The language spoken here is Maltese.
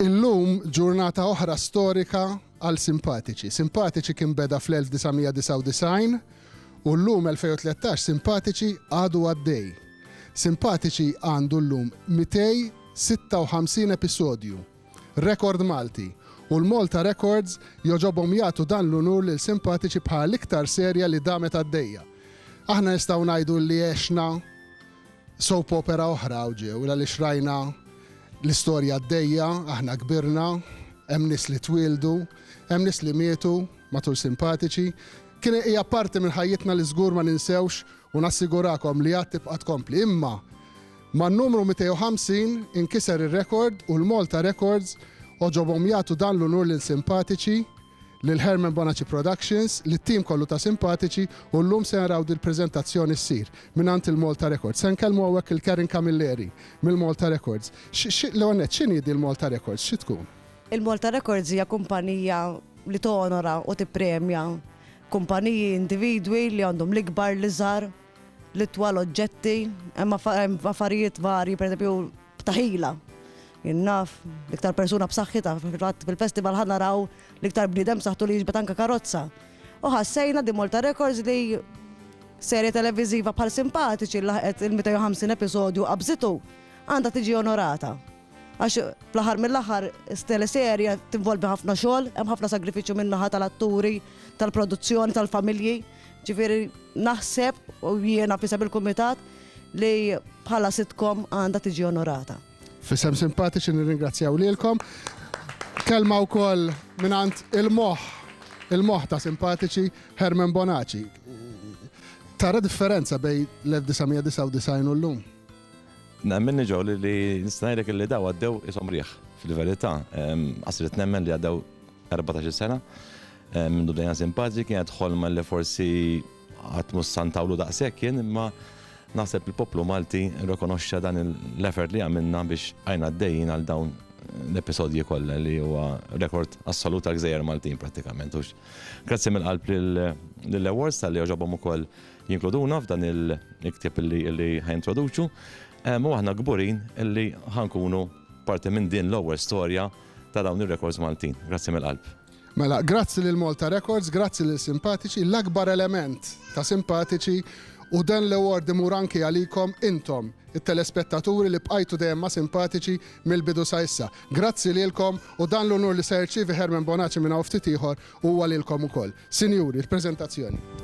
Illum ġurnata oħra storika għal Simpatiċi. Simpatiċi kien beda fl-1999 u llum 2013 Simpatiċi għadu għaddej. Simpatiċi għandu llum 256 episodju. Rekord Malti. U l-Malta Records joġobhom jagħtu dan l-unur lil Simpatiċi bħal iktar serja li damet għaddejja. Aħna nistgħu ngħidu li għexna soap opera oħra ġew għaliex rajna l-istorja għaddejja, aħna kbirna, hemm nies li twildu, hemm nies li mietu matul Simpatiċi. Kien hija parti minn ħajjitna li żgur ma ninsewx u nassigurakom li għad tibqa' tkompli. Imma man-numru 250 inkiser ir-rekord u l-Malta Records oġobhom jagħtu dan l-unur lil Simpatiċi, lil Herman Bonaci Productions, lit-tim kollu ta' Simpatiċi u llum se naraw dil-preżentazzjoni ssir mingħand il-Malta Records. Se nkellmu hawnhekk il-Karin Camilleri mill-Malta Records. L-għonet x'inhi di l-Malta Records? Xi tkun? Il-Malta Records hija kumpanija li tonora u tippremja kumpaniji individwi li għandhom l-ikbar li żgħar, li twal oġġetti, hemm affarijiet varji, pereżempju b'taħila. Jinnaf, l-iktar persuna b'saħħitha fil-festival ħad naraw l-iktar bniedem saħħtu li jiġbed anke karozza. U ħassejna di Malta Records li serje televiżiva bħal Simpatiċi li laħqet il-250 episodju qabżitu għandha tiġi onorata. Għax fl-aħħar mill-aħħar teleserja tinvolvi ħafna xogħol, hemm ħafna sagrifiċċju min-naħa tal-atturi, tal-produzzjoni, tal-familji. Ġifieri naħseb u jiena fiseb il-kumitat li bħala sitcom għandha tiġi onorata. Fisem Simpatiċi nirringrazzjaw lilkom. Kelma wkoll mingħand il-moħħ ta' Simpatiċi Herman Bonaci. Tara differenza bejn l-1999 u llum? Nemmen ġew li nista' ngħidlek li daw għaddew ishom rieħ fil-verità. Qasret nemmen li għaddew 14 sena minn bdejna Simpatiċi kienet ħolma li forsi qatt mhux santawlu daqshekk kien imma naħseb il-poplu Malti rikonoxxa dan l-effort li għamilna biex għajna għaddejjin għal dawn l-episodji kollha li huwa rekord assolut għal Gżejjer Maltin prattikament. Grazzi mill-qalb lill-awards tal-li ġobhom ukoll jinkluduna f'dan il-ktieb li ħajintroduċu. U aħna kburin illi ħankunu parti minn din l-ewwel storja ta' dawn ir-rekords Maltin. Grazzi mill-qalb. Mela, grazzi lil Malta Records, grazzi lil Simpatiċi, l-akbar element ta' Simpatiċi u dan l-award imur anki għalikom intom, it-telespettaturi li bqajtu dejjem ma' Simpatiċi mill-bidu sa' issa. Grazzi lilkom u dan l-onur li se jirċievi Herman Bonaci minn hawn ftit ieħor huwa lilkom ukoll. Sinjuri, il-preżentazzjoni.